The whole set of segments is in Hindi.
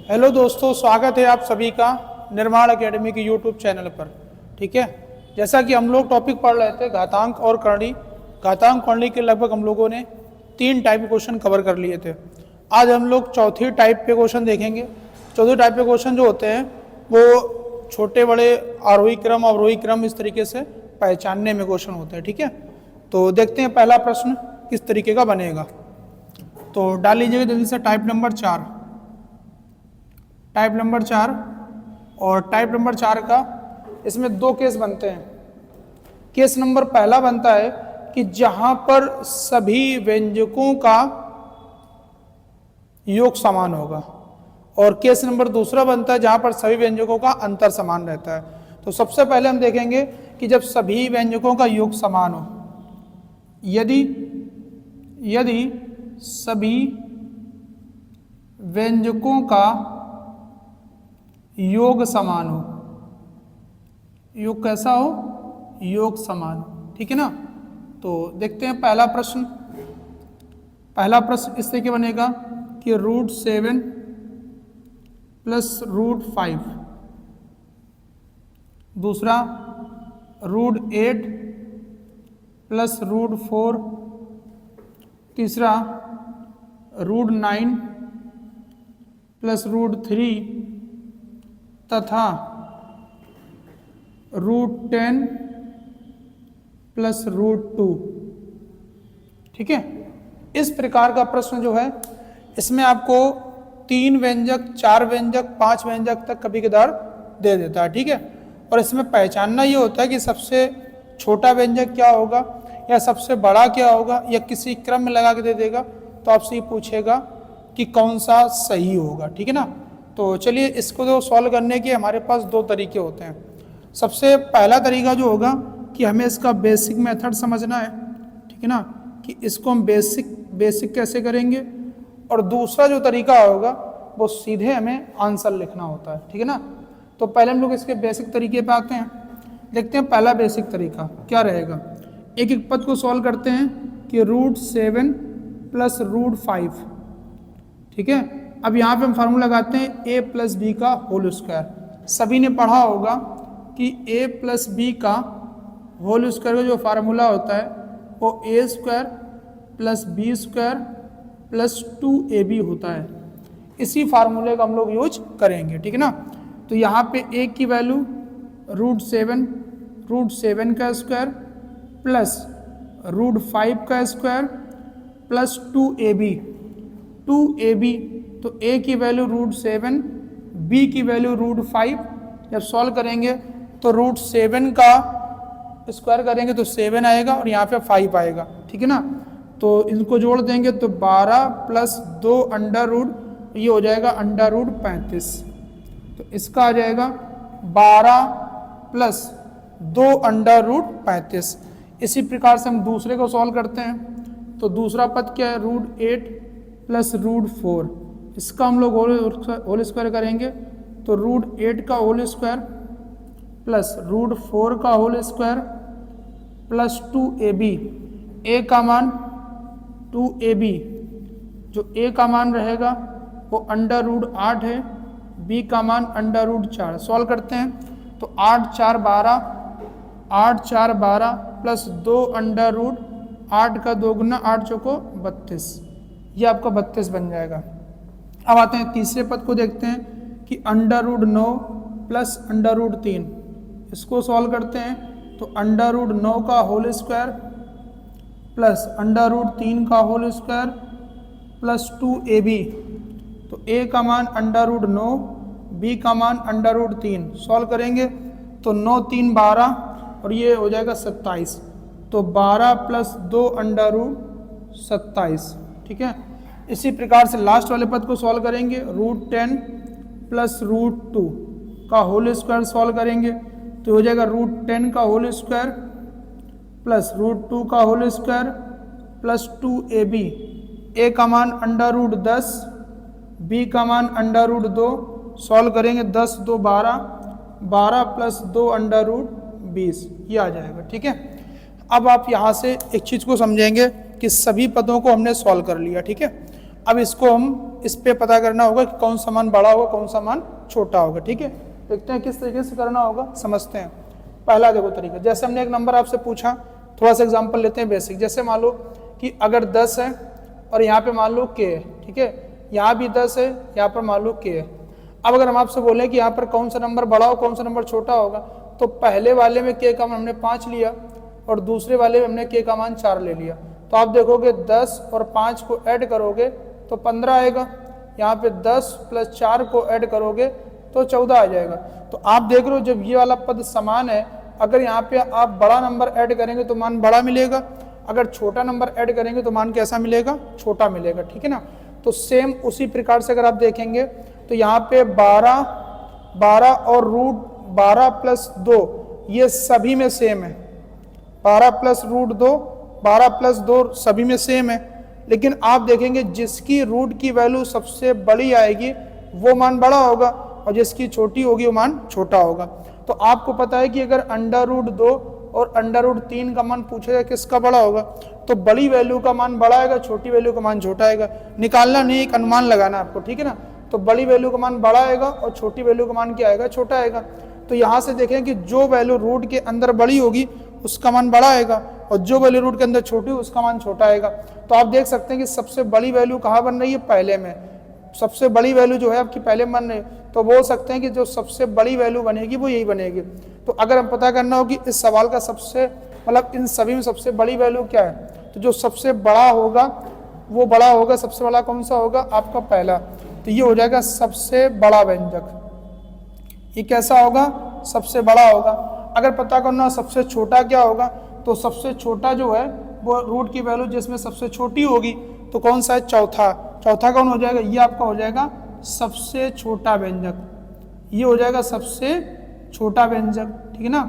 हेलो दोस्तों, स्वागत है आप सभी का निर्माण एकेडमी के यूट्यूब चैनल पर। ठीक है, जैसा कि हम लोग टॉपिक पढ़ रहे थे घातांक और करणी। घातांक करणी के लगभग हम लोगों ने 3 टाइप के क्वेश्चन कवर कर लिए थे। आज हम लोग चौथी टाइप पे क्वेश्चन देखेंगे। चौथी टाइप के क्वेश्चन जो होते हैं वो छोटे बड़े आरोही क्रम अवरोही क्रम इस तरीके से पहचानने में क्वेश्चन होते हैं। ठीक है, तो देखते हैं पहला प्रश्न किस तरीके का बनेगा। तो डाल लीजिएगा जल्दी से टाइप नंबर 4। टाइप नंबर 4 और टाइप नंबर 4 का इसमें 2 केस बनते हैं। केस नंबर पहला बनता है कि जहां पर सभी व्यंजकों का योग समान होगा, और केस नंबर दूसरा बनता है जहां पर सभी व्यंजकों का अंतर समान रहता है। तो सबसे पहले हम देखेंगे कि जब सभी व्यंजकों का योग समान हो, यदि सभी व्यंजकों का योग समान हो, योग कैसा हो, योग समान हो। ठीक है ना, तो देखते हैं पहला प्रश्न। पहला प्रश्न इस तरीके बनेगा कि √7 + √5, दूसरा √8 + √4, तीसरा √9 + √3 तथा √10 + √2। ठीक है, इस प्रकार का प्रश्न जो है इसमें आपको 3 व्यंजक, 4 व्यंजक, 5 व्यंजक तक कभी कभार दे देता है। ठीक है, और इसमें पहचानना ये होता है कि सबसे छोटा व्यंजक क्या होगा या सबसे बड़ा क्या होगा, या किसी क्रम में लगा के दे देगा तो आपसे ये पूछेगा कि कौन सा सही होगा। ठीक है ना, तो चलिए इसको तो सॉल्व करने के हमारे पास 2 तरीके होते हैं। सबसे पहला तरीका जो होगा कि हमें इसका बेसिक मेथड समझना है। ठीक है ना, कि इसको हम बेसिक कैसे करेंगे, और दूसरा जो तरीका होगा वो सीधे हमें आंसर लिखना होता है। ठीक है ना, तो पहले हम लोग इसके बेसिक तरीके पे आते हैं। देखते हैं पहला बेसिक तरीका क्या रहेगा। एक एक पद को सॉल्व करते हैं कि √7 + √5। ठीक है, अब यहाँ पे हम फार्मूला लगाते हैं a + b का होल स्क्वायर। सभी ने पढ़ा होगा कि a + b का होल स्क्वायर का जो फार्मूला होता है वो a² + b² + 2ab होता है। इसी फार्मूले का हम लोग यूज करेंगे। ठीक है ना, तो यहाँ पे a की वैल्यू √7 का स्क्वायर प्लस √5 का स्क्वायर प्लस 2ab। तो a की वैल्यू √7, b की वैल्यू √5। जब सॉल्व करेंगे तो √7 का स्क्वायर करेंगे तो 7 आएगा और यहाँ पे 5 आएगा। ठीक है ना, तो इनको जोड़ देंगे तो 12 + 2 अंडर रूट, ये हो जाएगा √35। तो इसका आ जाएगा 12 + 2 अंडर रूट 35। इसी प्रकार से हम दूसरे को सॉल्व करते हैं। तो दूसरा पद क्या है, √8 + √4। इसका हम लोग होल स्क्वायर करेंगे तो √8 का होल स्क्वायर प्लस √4 का whole square plus 2ab। a का मान 2ab, जो a का मान रहेगा वो √8 है, b का मान √4। सॉल्व करते हैं तो 8 × 4 = 12, 8 × 4 = 12 प्लस 2 अंडर रूट 8 का 2 × 8 चौको 32। ये आपका 32 बन जाएगा। अब आते हैं तीसरे पद को देखते हैं कि √9 + √3। इसको सॉल्व करते हैं तो √9 का होल स्क्वायर प्लस √3 का होल स्क्वायर प्लस 2ab। तो a का मान √9, b का मान √3। सॉल्व करेंगे तो 9 × 3 = 12 और ये हो जाएगा 27। तो 12 + 2 √27। ठीक है, इसी प्रकार से लास्ट वाले पद को सॉल्व करेंगे। √10 + √2 का होल स्क्वायर सॉल्व करेंगे तो हो जाएगा √10 का होल स्क्वायर प्लस √2 का whole square plus 2ab। a का मान √10, b का मान √2। सॉल्व करेंगे 10 × 2 = 12, 12 + 2 √20, ये आ जाएगा। ठीक है, अब आप यहाँ से एक चीज़ को समझेंगे कि सभी पदों को हमने सॉल्व कर लिया। ठीक है, अब इसको हम इस पे पता करना होगा कि कौन सा मान बड़ा होगा कौन सा मान छोटा होगा। ठीक है, देखते हैं किस तरीके से करना होगा, समझते हैं। पहला देखो तरीका, जैसे हमने एक नंबर आपसे पूछा, थोड़ा सा एग्जांपल लेते हैं बेसिक। जैसे मान लो कि अगर 10 है और यहाँ पे मान लो k है, ठीक है, यहाँ भी 10 है, यहाँ पर मान लो k है। अब अगर हम आपसे बोले कि यहाँ पर कौन सा नंबर बड़ा हो कौन सा नंबर छोटा होगा, तो पहले वाले में k का मान हमने 5 लिया और दूसरे वाले में हमने k का मान 4 ले लिया। तो आप देखोगे 10 और 5 को ऐड करोगे तो 15 आएगा, यहाँ पे 10 + 4 को ऐड करोगे तो 14 आ जाएगा। तो आप देख रहे हो जब ये वाला पद समान है, अगर यहाँ पे आप बड़ा नंबर ऐड करेंगे तो मान बड़ा मिलेगा, अगर छोटा नंबर ऐड करेंगे तो मान कैसा मिलेगा, छोटा मिलेगा। ठीक है ना। तो सेम उसी प्रकार से अगर आप देखेंगे तो यहाँ पे 12 और √12 + 2 ये सभी में सेम है, 12 + √2 12 + 2 सभी में सेम है। लेकिन आप देखेंगे जिसकी रूट की वैल्यू सबसे बड़ी आएगी वो मान बड़ा होगा और जिसकी छोटी होगी वो मान छोटा होगा। तो आपको पता है कि अगर √2 और √3 का मान पूछा जाए किसका बड़ा होगा, तो बड़ी वैल्यू का मान बड़ा आएगा, छोटी वैल्यू का मान छोटा आएगा। निकालना नहीं, एक अनुमान लगाना आपको। ठीक है ना। तो बड़ी वैल्यू का मान बड़ा आएगा और छोटी वैल्यू का मान क्या आएगा, छोटा आएगा। तो यहाँ से देखें कि जो वैल्यू रूट के अंदर बड़ी होगी उसका मान बड़ा आएगा और जो वैल्यू रूट के अंदर छोटी उसका मान छोटा आएगा। तो आप देख सकते हैं कि सबसे बड़ी वैल्यू कहाँ बन रही है, पहले में। सबसे बड़ी वैल्यू जो है आपकी पहले में बन रही है, तो बोल सकते हैं कि जो सबसे बड़ी वैल्यू बनेगी वो यही बनेगी। तो अगर हम पता करना हो कि इस सवाल का सबसे मतलब इन सभी में सबसे बड़ी वैल्यू क्या है, तो जो सबसे बड़ा होगा वो बड़ा होगा। सबसे बड़ा कौन सा होगा, आपका पहला। तो ये हो जाएगा सबसे बड़ा व्यंजक। ये कैसा होगा, सबसे बड़ा होगा। अगर पता करना हो सबसे छोटा क्या होगा, तो सबसे छोटा जो है वो रूट की वैल्यू जिसमें सबसे छोटी होगी तो कौन सा है, चौथा। चौथा कौन हो जाएगा, ये आपका हो जाएगा सबसे छोटा व्यंजक। ये हो जाएगा सबसे छोटा व्यंजक। ठीक है ना।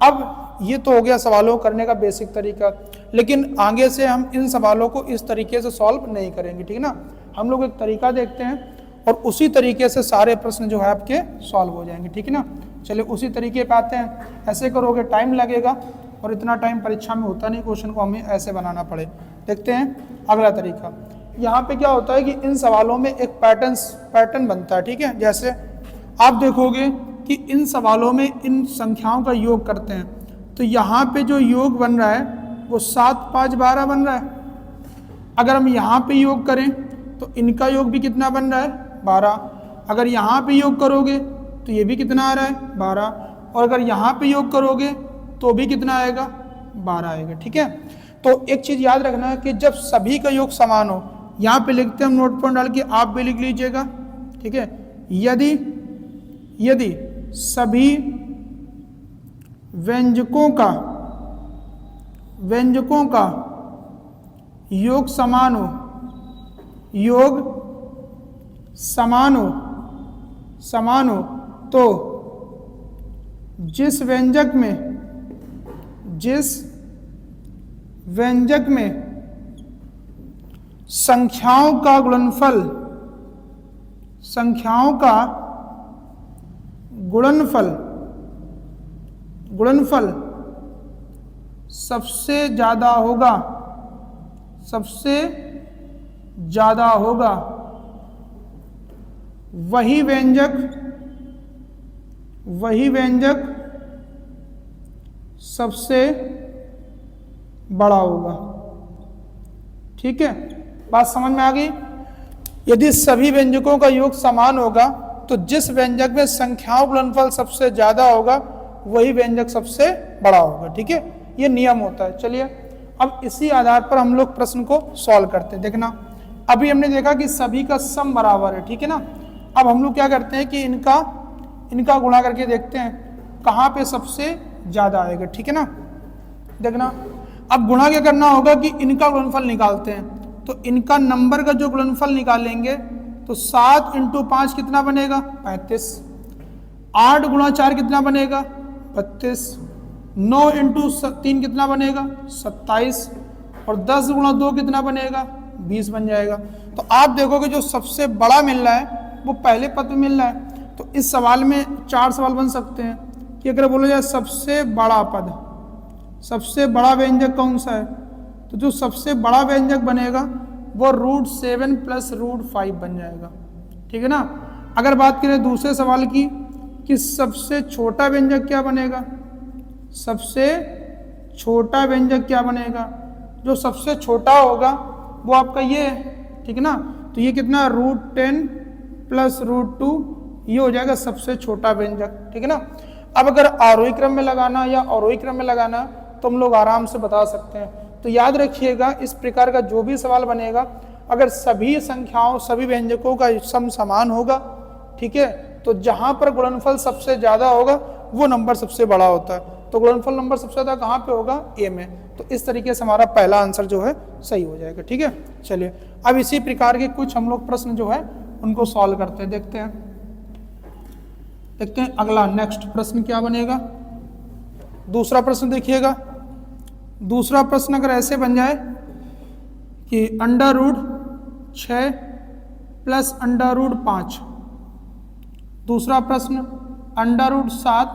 अब ये तो हो गया सवालों करने का बेसिक तरीका, लेकिन आगे से हम इन सवालों को इस तरीके से सॉल्व नहीं करेंगे। ठीक है ना। हम लोग एक तरीका देखते हैं और उसी तरीके से सारे प्रश्न जो है आपके सॉल्व हो जाएंगे। ठीक है ना। चलिए उसी तरीके पे आते हैं। ऐसे करोगे टाइम लगेगा और इतना टाइम परीक्षा में होता नहीं, क्वेश्चन को हमें ऐसे बनाना पड़े। देखते हैं अगला तरीका। यहाँ पे क्या होता है कि इन सवालों में एक पैटर्न बनता है। ठीक है। जैसे आप देखोगे कि इन सवालों में इन संख्याओं का योग करते हैं, तो यहाँ पे जो योग बन रहा है वो 7, 5, 12 बन रहा है। अगर हम यहाँ पे योग करें तो इनका योग भी कितना बन रहा है, 12। अगर यहाँ पे योग करोगे तो ये भी कितना आ रहा है, 12। और अगर यहाँ पे योग करोगे तो भी कितना आएगा, 12 आएगा। ठीक है। तो एक चीज़ याद रखना है कि जब सभी का योग समान हो, यहाँ पे लिखते हैं हम नोट पॉइंट डाल के, आप भी लिख लीजिएगा। ठीक है। यदि सभी व्यंजकों का योग समान हो, तो जिस व्यंजक में संख्याओं का गुणनफल सबसे ज्यादा होगा, वही व्यंजक सबसे बड़ा होगा। ठीक है। बात समझ में आ गई। यदि सभी व्यंजकों का योग समान होगा तो जिस व्यंजक में संख्याओं गुणनफल सबसे ज्यादा होगा वही व्यंजक सबसे बड़ा होगा। ठीक है। ये नियम होता है। चलिए अब इसी आधार पर हम लोग प्रश्न को सॉल्व करते हैं। देखना, अभी हमने देखा कि सभी का सम बराबर है। ठीक है ना। अब हम लोग क्या करते हैं कि इनका गुणा करके देखते हैं कहाँ पे सबसे ज्यादा आएगा। ठीक है ना। देखना, अब गुणा क्या करना होगा कि इनका गुणनफल निकालते हैं। तो इनका नंबर का जो गुणनफल निकालेंगे तो 7 × 5 कितना बनेगा, 35। 8 × 4 कितना बनेगा, 32। 9 × 3 कितना बनेगा, 27। और 10 × 2 कितना बनेगा, 20 बन जाएगा। तो आप देखोगे जो सबसे बड़ा मिल रहा है वो पहले पद में मिल रहा है। तो इस सवाल में 4 सवाल बन सकते हैं कि अगर बोला जाए सबसे बड़ा पद, सबसे बड़ा व्यंजक कौन सा है, तो जो सबसे बड़ा व्यंजक बनेगा वो √7 प्लस √5 बन जाएगा। ठीक है ना। अगर बात करें दूसरे सवाल की कि सबसे छोटा व्यंजक क्या बनेगा, सबसे छोटा व्यंजक क्या बनेगा, जो सबसे छोटा होगा वो आपका ये है। ठीक है ना। तो ये कितना √10 प्लस √2 ये हो जाएगा सबसे छोटा व्यंजक। ठीक है ना। अब अगर आरोही क्रम में लगाना या अवरोही क्रम में लगाना तो हम लोग आराम से बता सकते हैं। तो याद रखिएगा इस प्रकार का जो भी सवाल बनेगा अगर सभी संख्याओं सभी व्यंजकों का सम समान होगा, ठीक है, तो जहां पर गुणनफल सबसे ज्यादा होगा वो नंबर सबसे बड़ा होता है। तो गुणनफल नंबर सबसे ज्यादा कहाँ पे होगा, ए में। तो इस तरीके से हमारा पहला आंसर जो है सही हो जाएगा। ठीक है। चलिए अब इसी प्रकार के कुछ हम लोग प्रश्न जो है उनको सॉल्व करते हैं, देखते हैं अगला नेक्स्ट प्रश्न क्या बनेगा। दूसरा प्रश्न देखिएगा। दूसरा प्रश्न अगर ऐसे बन जाए कि √6 प्लस √5। दूसरा प्रश्न √7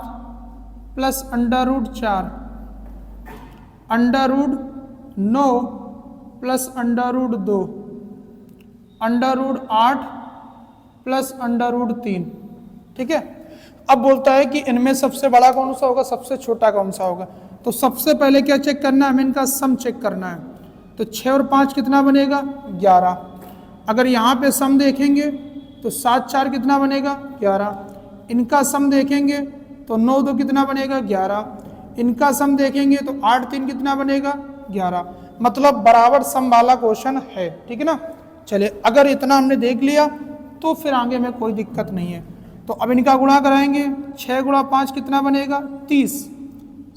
प्लस √4, √9 प्लस √2, √8 प्लस √3। ठीक है। अब बोलता है कि इनमें सबसे बड़ा कौन सा होगा, सबसे छोटा कौन सा होगा। तो सबसे पहले क्या चेक करना है, हमें इनका सम चेक करना है। तो 6 और 5 कितना बनेगा, 11। अगर यहाँ पे सम देखेंगे तो 7 4 कितना बनेगा, 11। इनका सम देखेंगे तो 9 2 कितना बनेगा, 11। इनका सम देखेंगे तो 8 3 कितना बनेगा, 11। मतलब बराबर सम वाला क्वेश्चन है। ठीक है ना। चलिए अगर इतना हमने देख लिया तो फिर आगे में कोई दिक्कत नहीं है। तो अब इनका गुणा कराएंगे। 6 गुणा 5 कितना बनेगा, 30।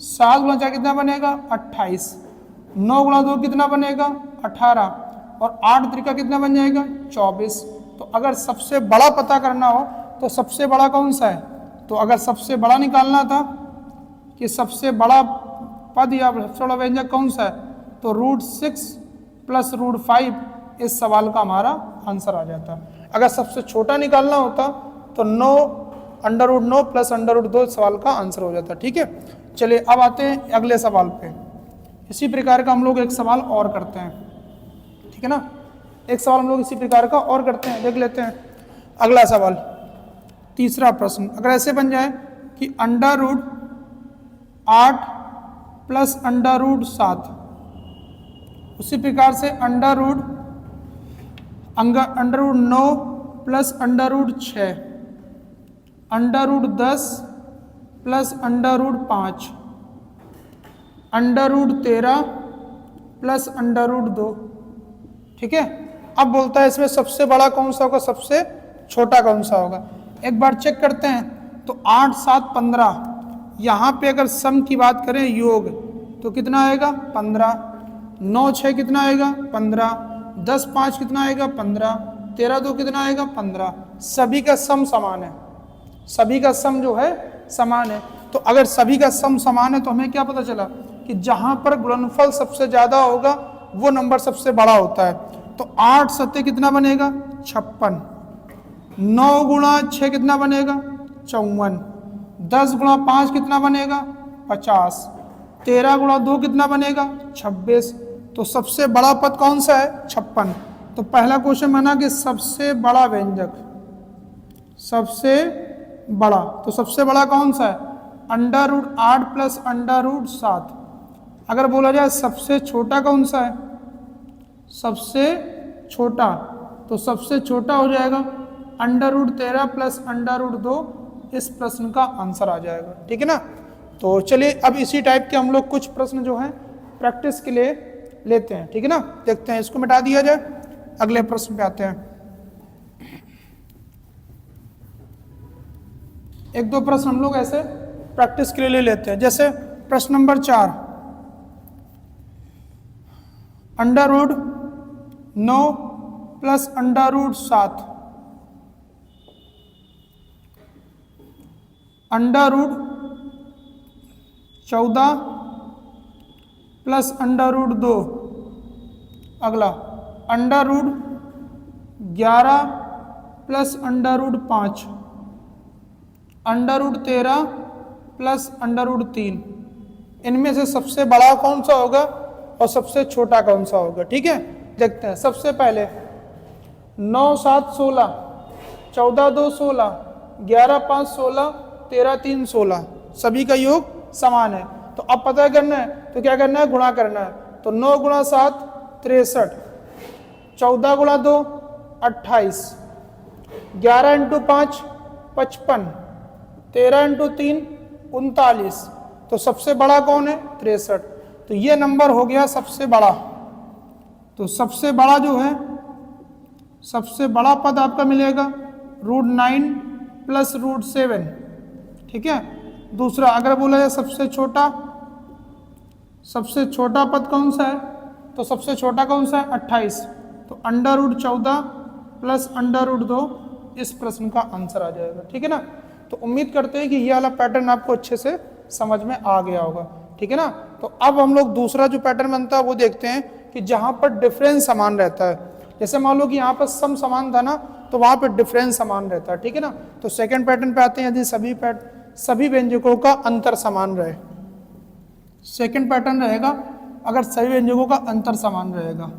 7 गुणा 4 कितना बनेगा, 28। 9 गुणा 2 कितना बनेगा, 18। और 8 त्रिका कितना बन जाएगा, 24। तो अगर सबसे बड़ा पता करना हो तो सबसे बड़ा कौन सा है, तो अगर सबसे बड़ा निकालना था कि सबसे बड़ा पद या सबसे बड़ा व्यंजक कौन सा है, तो √6 प्लस √5 इस सवाल का हमारा आंसर आ जाता। अगर सबसे छोटा निकालना होता तो 9 √9 प्लस √2 सवाल का आंसर हो जाता। ठीक है। चलिए अब आते हैं अगले सवाल पे। इसी प्रकार का हम लोग एक सवाल और करते हैं। ठीक है ना। एक सवाल हम लोग इसी प्रकार का और करते हैं, देख लेते हैं अगला सवाल। तीसरा प्रश्न अगर ऐसे बन जाए कि √8 प्लस √7, उसी प्रकार से √9 प्लस √6, √10 प्लस √5, √13 प्लस √2। ठीक है। अब बोलता है इसमें सबसे बड़ा कौन सा होगा, सबसे छोटा कौन सा होगा। एक बार चेक करते हैं। तो 8 7 15, यहाँ पे अगर सम की बात करें योग तो कितना आएगा, 15। 9 6 कितना आएगा, 15। 10 5 कितना आएगा, 15। 13 2 कितना आएगा, 15। सभी का सम समान है, सभी का सम जो है समान है। तो अगर सभी का सम समान है तो हमें क्या पता चला कि जहां पर गुणनफल सबसे ज्यादा होगा वो नंबर सबसे बड़ा होता है। तो 8 7 कितना बनेगा, 56। 9 गुणा 6 कितना बनेगा, 54। 10 गुणा 5 कितना बनेगा, 50। 13 गुणा 2 कितना बनेगा, 26। तो सबसे बड़ा पद कौन सा है, 56। तो पहला क्वेश्चन बना कि सबसे बड़ा व्यंजक, सबसे बड़ा, तो सबसे बड़ा कौन सा है, √8 प्लस √7। अगर बोला जाए सबसे छोटा कौन सा है, सबसे छोटा, तो सबसे छोटा हो जाएगा √13 प्लस √2। इस प्रश्न का आंसर आ जाएगा। ठीक है ना। तो चलिए अब इसी टाइप के हम लोग कुछ प्रश्न जो हैं प्रैक्टिस के लिए लेते हैं। ठीक है ना। देखते हैं, इसको मिटा दिया जाए, अगले प्रश्न पे आते हैं। एक दो प्रश्न हम लोग ऐसे प्रैक्टिस के लिए ले लेते हैं। जैसे प्रश्न नंबर 4, √9 प्लस √7, √14 प्लस √2। अगला √11 प्लस √5, √13 प्लस √3। इनमें से सबसे बड़ा कौन सा होगा और सबसे छोटा कौन सा होगा। ठीक है। देखते हैं। सबसे पहले 9 7 16, 14 2 16, 11 5 16, 13 3 16, सभी का योग समान है। तो अब पता करना है तो क्या करना है, गुणा करना है। तो 9 गुणा 7 63, 14 गुणा 2 28, 11 इंटू 5 55, 13 इंटू 3 39। तो सबसे बड़ा कौन है, 63। तो ये नंबर हो गया सबसे बड़ा। तो सबसे बड़ा जो है, सबसे बड़ा पद आपका मिलेगा √9 प्लस √7, ठीक है। दूसरा अगर बोला जाए सबसे छोटा पद कौन सा है, तो सबसे छोटा कौन सा है, 28। तो √14 प्लस √2 इस प्रश्न का आंसर आ जाएगा, ठीक है ना। तो उम्मीद करते हैं कि ये वाला पैटर्न आपको अच्छे से समझ में आ गया होगा, ठीक है ना। तो अब हम लोग दूसरा जो पैटर्न बनता है वो देखते हैं कि जहां पर डिफरेंस समान रहता है। जैसे मान लो कि यहाँ पर सम समान था ना, तो वहां पर डिफरेंस समान रहता है, ठीक है ना। तो सेकंड पैटर्न पे आते हैं, यदि सभी व्यंजकों का अंतर समान रहे। सेकंड पैटर्न रहेगा अगर सभी व्यंजकों का अंतर समान रहेगा।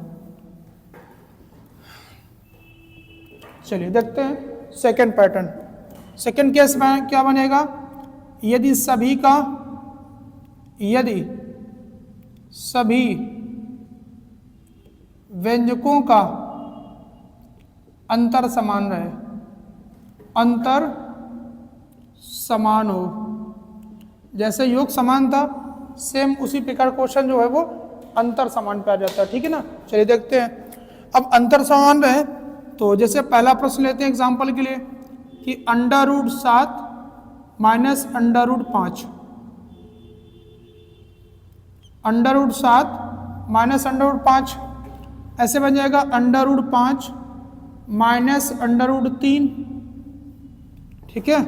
चलिए देखते हैं सेकंड पैटर्न। सेकंड केस में क्या बनेगा, यदि सभी व्यंजकों का अंतर समान रहे, अंतर समान हो। जैसे योग समान था, सेम उसी प्रकार क्वेश्चन जो है वो अंतर समान पे आ जाता है, ठीक है ना। चलिए देखते हैं। अब अंतर समान रहे तो जैसे पहला प्रश्न लेते हैं एग्जांपल के लिए कि √7 माइनस √5, √7 माइनस √5 ऐसे बन जाएगा √5 माइनस √3, ठीक है।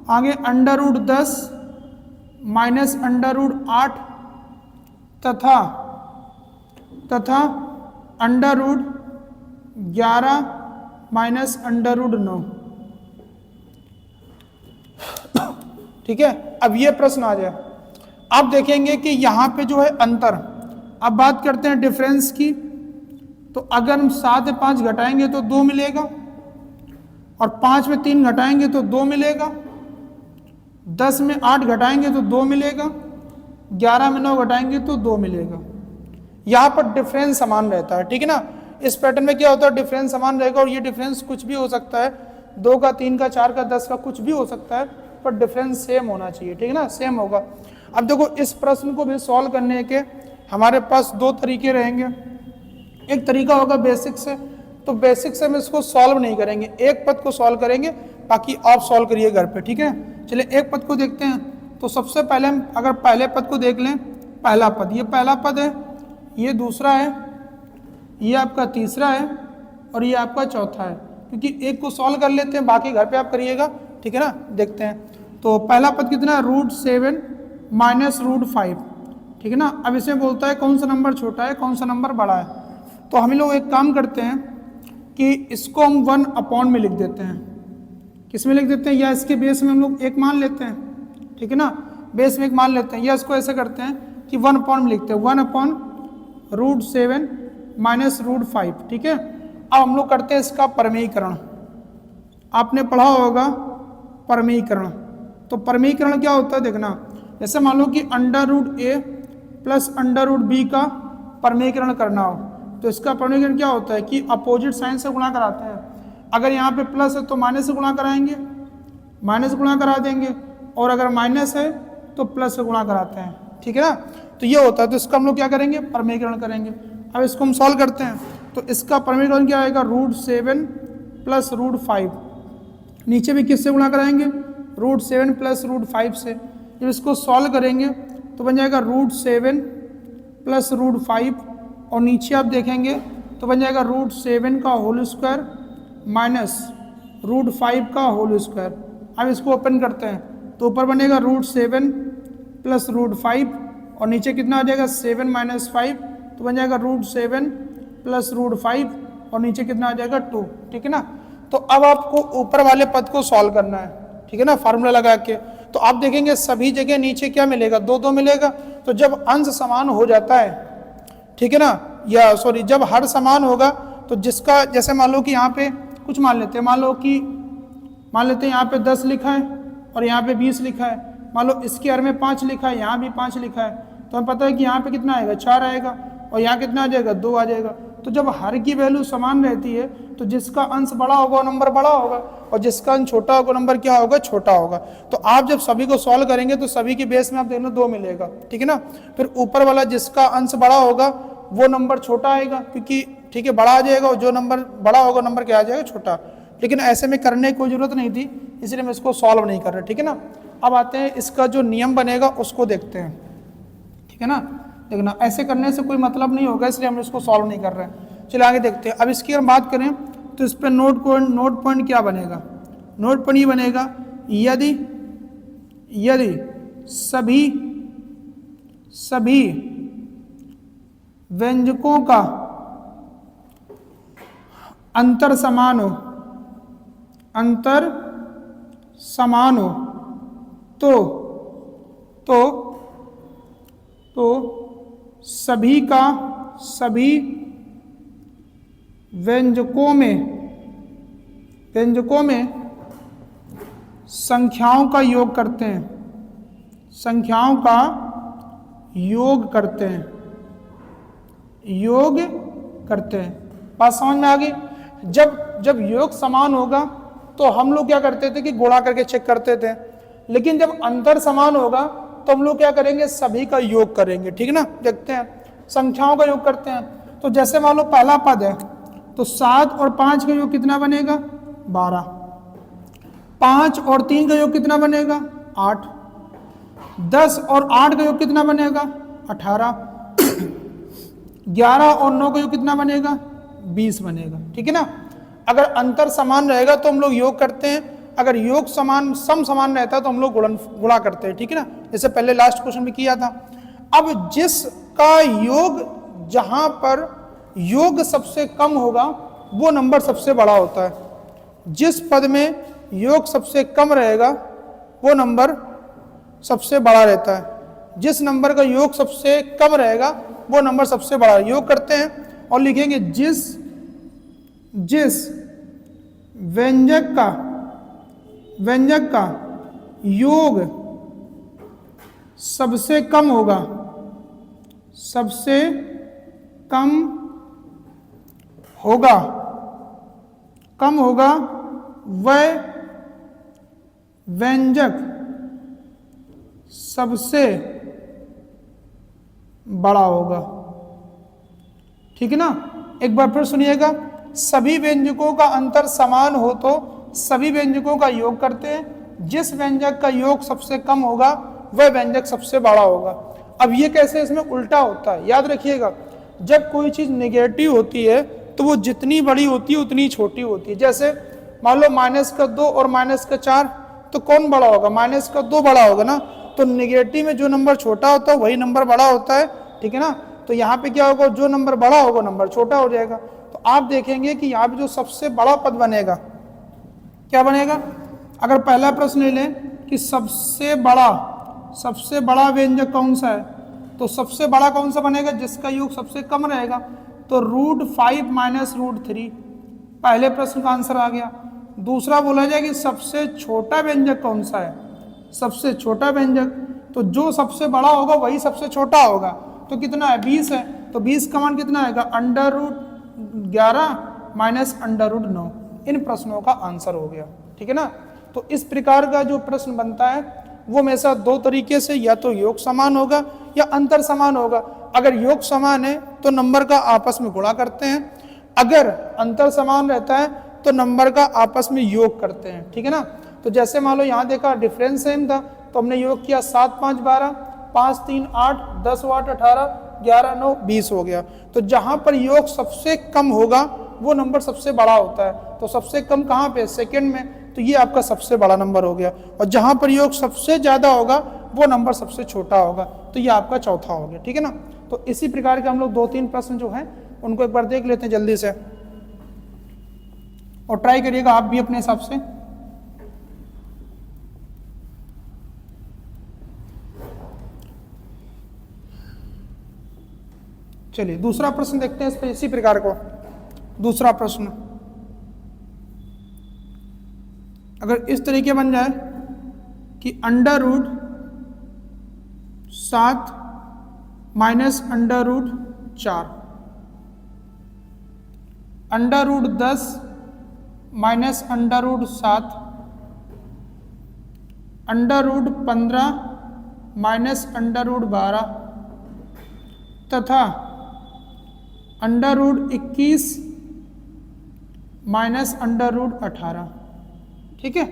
आगे √10 माइनस √8 तथा √11 माइनस √9, ठीक है। अब ये प्रश्न आ जाए, आप देखेंगे कि यहाँ पे जो है अंतर। अब बात करते हैं डिफरेंस की। तो अगर हम 7 में 5 घटाएंगे तो 2 मिलेगा, और 5 में 3 घटाएंगे तो 2 मिलेगा, 10 में 8 घटाएंगे तो 2 मिलेगा, 11 में 9 घटाएंगे तो 2 मिलेगा। यहाँ पर डिफरेंस समान रहता है, ठीक है ना। इस पैटर्न में क्या होता है, डिफरेंस समान रहेगा और ये डिफरेंस कुछ भी हो सकता है, 2 का, 3 का, 4 का, 10 का, कुछ भी हो सकता है, पर डिफरेंस सेम होना चाहिए, ठीक है ना, सेम होगा। अब देखो इस प्रश्न को भी सॉल्व करने के हमारे पास 2 तरीके रहेंगे। एक तरीका होगा बेसिक से, तो बेसिक से हम इसको सॉल्व नहीं करेंगे, एक पद को सॉल्व करेंगे, बाकी आप सॉल्व करिए घर पे, ठीक है। चलिए एक पद को देखते हैं। तो सबसे पहले हम अगर पहले पद को देख लें, पहला पद, ये पहला पद है, ये दूसरा है, ये आपका तीसरा है और ये आपका चौथा है। क्योंकि एक को सॉल्व कर लेते हैं, बाकी घर पे आप करिएगा, ठीक है ना। देखते हैं। तो पहला पद कितना है, √7 माइनस √5, ठीक है ना। अब इसमें बोलता है कौन सा नंबर छोटा है, कौन सा नंबर बड़ा है। तो हम लोग एक काम करते हैं कि इसको हम 1/, में लिख देते हैं। किस में लिख देते हैं, या इसके बेस में हम लोग 1 मान लेते हैं, ठीक है ना, बेस में 1 मान लेते हैं, या इसको ऐसे करते हैं कि 1/, में लिखते हैं, 1/√7 माइनस √5, ठीक है। अब हम लोग करते हैं इसका परमीकरण। आपने पढ़ा होगा परमीकरण। तो परमीकरण क्या होता है देखना, जैसे मान लो कि √a प्लस √b का परमीकरण करना हो, तो इसका परमीकरण क्या होता है कि अपोजिट साइन से गुणा कराते हैं। अगर यहाँ पे प्लस है तो माइनस से गुणा कराएंगे, माइनस से गुणा करा देंगे, और अगर माइनस है तो प्लस से गुणा कराते हैं, ठीक है ना। तो ये होता है। तो इसका हम लोग क्या करेंगे, परमीकरण करेंगे। अब इसको हम सॉल्व करते हैं। तो इसका परमीकरण क्या आएगा, √7 प्लस √5, नीचे भी किससे गुणा कराएंगे, √7 प्लस √5 से। जब इसको सॉल्व करेंगे तो बन जाएगा √7 प्लस √5, और नीचे आप देखेंगे तो बन जाएगा √7 का होल स्क्वायर माइनस √5 का होल स्क्वायर। अब इसको ओपन करते हैं तो ऊपर बनेगा √7 प्लस √5, और नीचे कितना आ जाएगा 7 माइनस 5, तो बन जाएगा √7 प्लस √5, और नीचे कितना आ जाएगा 2, ठीक है ना। तो अब आपको ऊपर वाले पद को सॉल्व करना है, ठीक है ना, फार्मूला लगा के। तो आप देखेंगे सभी जगह नीचे क्या मिलेगा, 2 2 मिलेगा। तो जब अंश समान हो जाता है, ठीक है ना, या सॉरी जब हर समान होगा तो जिसका, जैसे मान लो कि यहाँ पे कुछ मान लेते हैं, मान लेते हैं यहाँ पे 10 लिखा है और यहाँ पे 20 लिखा है, मान लो इसके हर में 5 लिखा है, यहाँ भी 5 लिखा है, तो हमें पता है कि यहाँ पे कितना आएगा 4 आएगा और यहाँ कितना आ जाएगा 2 आ जाएगा। तो जब हर की वैल्यू समान रहती है तो जिसका अंश बड़ा होगा वो नंबर बड़ा होगा और जिसका अंश छोटा होगा नंबर क्या होगा, छोटा होगा। तो आप जब सभी को सॉल्व करेंगे तो सभी के बेस में आप देख लो 2 मिलेगा, ठीक है ना। फिर ऊपर वाला जिसका अंश बड़ा होगा वो नंबर छोटा आएगा, क्योंकि ठीक है बड़ा आ जाएगा और जो नंबर बड़ा होगा नंबर क्या आ जाएगा, छोटा। लेकिन ऐसे में करने की कोई जरूरत नहीं थी, इसलिए हम इसको सॉल्व नहीं कर रहे, ठीक है ना। अब आते हैं इसका जो नियम बनेगा उसको देखते हैं, ठीक है ना। देखना ऐसे करने से कोई मतलब नहीं होगा, इसलिए हम इसको सॉल्व नहीं कर रहे हैं। चलिए आगे देखते हैं। अब इसकी अगर बात करें तो इस पर नोट पॉइंट क्या बनेगा, नोट पॉइंट ये बनेगा यदि सभी व्यंजकों का अंतर समान हो तो सभी व्यंजकों में संख्याओं का योग करते हैं, बात समझ में आ गई। जब योग समान होगा तो हम लोग क्या करते थे कि गुणा करके चेक करते थे, लेकिन जब अंतर समान होगा तो हम लोग क्या करेंगे, सभी का योग करेंगे, ठीक है ना। देखते हैं, संख्याओं का योग करते हैं। तो जैसे मान लो पहला पद है तो 7 और 5 का योग कितना बनेगा, 12। 5 और 3 का योग कितना बनेगा, 8। 10 और 8 का योग कितना बनेगा, 18। 11 और 9 का योग कितना बनेगा, 20 बनेगा, ठीक है ना। अगर अंतर समान रहेगा तो हम लोग योग करते हैं, अगर योग समान रहता है तो हम लोग गुणा करते हैं, ठीक है ना। जैसे पहले लास्ट क्वेश्चन में किया था। अब जिसका योग, जहां पर योग सबसे कम होगा वो नंबर सबसे बड़ा होता है, जिस पद में योग सबसे कम रहेगा वो नंबर सबसे बड़ा रहता है, जिस नंबर का योग सबसे कम रहेगा वो नंबर सबसे बड़ा। योग करते हैं और लिखेंगे जिस व्यंजक का योग सबसे कम होगा वह व्यंजक सबसे बड़ा होगा, ठीक है ना। एक बार फिर सुनिएगा, सभी व्यंजकों का अंतर समान हो तो सभी व्यंजकों का योग करते हैं, जिस व्यंजक का योग सबसे कम होगा वह व्यंजक सबसे बड़ा होगा। अब ये कैसे, इसमें उल्टा होता है, याद रखिएगा। जब कोई चीज नेगेटिव होती है तो वो जितनी बड़ी होती है उतनी छोटी होती है। जैसे मान लो -2 और -4, तो कौन बड़ा होगा, -2 बड़ा होगा ना। तो नेगेटिव में जो नंबर छोटा होता है वही नंबर बड़ा होता है, ठीक है ना। तो यहाँ पे क्या होगा, जो नंबर बड़ा होगा नंबर छोटा हो जाएगा। तो आप देखेंगे कि यहाँ पे जो सबसे बड़ा पद बनेगा, क्या बनेगा। अगर पहला प्रश्न ले लें कि सबसे बड़ा व्यंजक कौन सा है, तो सबसे बड़ा कौन सा बनेगा, जिसका योग सबसे कम रहेगा। तो √5 - √3 पहले प्रश्न का आंसर आ गया। दूसरा बोला जाए कि सबसे छोटा व्यंजक कौन सा है, सबसे छोटा व्यंजक, तो जो सबसे बड़ा होगा वही सबसे छोटा होगा। तो कितना है, 20 है, तो 20 का मान कितना आएगा, √11 - √9। इन प्रश्नों का आंसर हो गया, ठीक है ना। तो इस प्रकार का जो प्रश्न बनता है वो हमेशा 2 तरीके से, या तो योग समान होगा या अंतर समान होगा। अगर योग समान है तो नंबर का आपस में गुणा करते हैं, अगर अंतर समान रहता है तो नंबर का आपस में योग करते हैं, ठीक है ना। तो जैसे मान लो यहाँ देखा डिफरेंस सेम था तो हमने योग किया, 7 5 12, 5 3 8, 10 8 18, 11 9 20 हो गया। तो जहां पर योग सबसे कम होगा वो नंबर सबसे बड़ा होता है। तो सबसे कम कहाँ पे, सेकंड में, तो ये आपका सबसे बड़ा नंबर हो गया। और जहां पर योग सबसे ज्यादा होगा वो नंबर सबसे छोटा होगा, तो ये आपका चौथा हो गया, ठीक है ना। तो इसी प्रकार के हम लोग 2-3 प्रश्न जो हैं उनको एक बार देख लेते हैं जल्दी से, और ट्राई करिएगा आप भी अपने हिसाब से। चलिए दूसरा प्रश्न देखते हैं इस पे इसी प्रकार को। दूसरा प्रश्न अगर इस तरीके बन जाए कि under root 7 minus under root 4, under root 10 minus under root 7, under root 15 minus under root 12 तथा under root 21 minus under root 18। ठीक है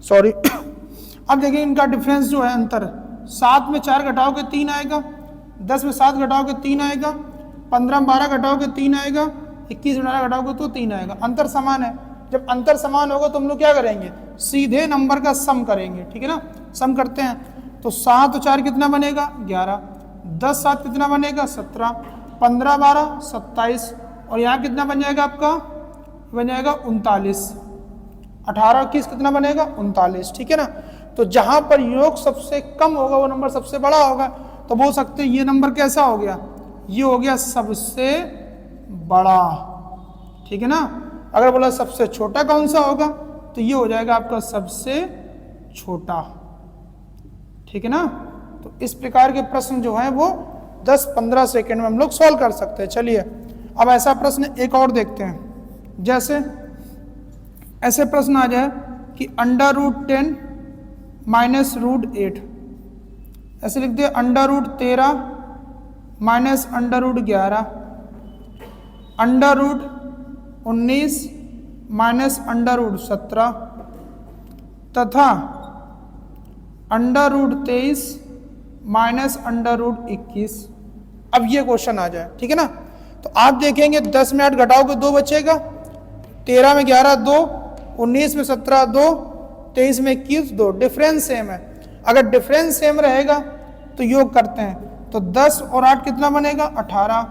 सॉरी। अब देखिए इनका डिफरेंस जो है अंतर, 7 में 4 घटाओगे 3 आएगा, 10 में 7 घटाओगे 3 आएगा, 15 में 12 घटाओगे 3 आएगा, 21 में 12 घटाओगे तो 3 आएगा। अंतर समान है। जब अंतर समान होगा तो हम लोग क्या करेंगे, सीधे नंबर का सम करेंगे। ठीक है ना, सम करते हैं तो 7 और 4 कितना बनेगा 11, 10 7 कितना बनेगा 17, 15 12 27 और यहाँ कितना बन जाएगा आपका, बन जाएगा 39, 18 21 कितना बनेगा 39। ठीक है ना, तो जहां पर योग सबसे कम होगा वो नंबर सबसे बड़ा होगा, तो बोल सकते हैं ये नंबर कैसा हो गया, ये हो गया सबसे बड़ा। ठीक है ना, अगर बोला सबसे छोटा कौन सा होगा तो ये हो जाएगा आपका सबसे छोटा। ठीक है ना, तो इस प्रकार के प्रश्न जो है वो 10-15 सेकेंड में हम लोग सॉल्व कर सकते हैं। चलिए अब ऐसा प्रश्न एक और देखते हैं, जैसे ऐसे प्रश्न आ जाए कि अंडर रूट 10 माइनस रूट 8, ऐसे लिख दिया under root 13 minus under root 11, under root 19 minus under root 17 तथा under root 23 minus under root 21। अब ये क्वेश्चन आ जाए। ठीक है ना, तो आप देखेंगे 10 में 8 घटाओगे 2 बचेगा, 13 में 11 2, 19 में 17 2, 23 में 21 2, डिफरेंस सेम है। अगर डिफरेंस सेम रहेगा तो योग करते हैं, तो 10 और 8 कितना बनेगा 18,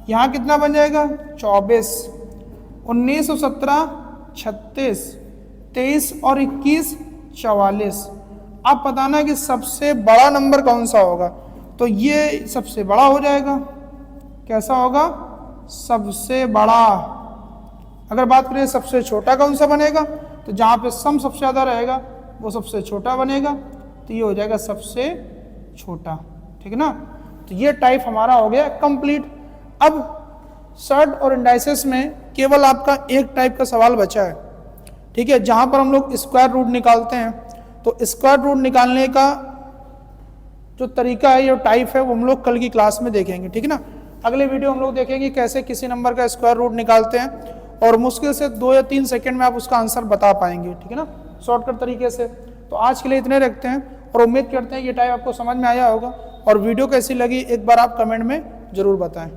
यहाँ कितना बन जाएगा 24, 19 और 17 36, 23 और 21 44। अब बताना कि सबसे बड़ा नंबर कौन सा होगा, तो ये सबसे बड़ा हो जाएगा। कैसा होगा, सबसे बड़ा। अगर बात करें सबसे छोटा कौन सा बनेगा, तो जहाँ पे सम सबसे ज़्यादा रहेगा वो सबसे छोटा बनेगा, तो ये हो जाएगा सबसे छोटा। ठीक है ना, तो ये टाइप हमारा हो गया कंप्लीट। अब सर्ट और इंडाइसेस में केवल आपका एक टाइप का सवाल बचा है। ठीक है, जहाँ पर हम लोग स्क्वायर रूट निकालते हैं, तो स्क्वायर रूट निकालने का जो तरीका है, ये टाइप है, वो हम लोग कल की क्लास में देखेंगे। ठीक है ना, अगले वीडियो हम लोग देखेंगे कैसे किसी नंबर का स्क्वायर रूट निकालते हैं, और मुश्किल से 2 या 3 सेकंड में आप उसका आंसर बता पाएंगे। ठीक है ना, शॉर्टकट तरीके से। तो आज के लिए इतने रखते हैं और उम्मीद करते हैं ये टाइप आपको समझ में आया होगा, और वीडियो कैसी लगी एक बार आप कमेंट में ज़रूर बताएं।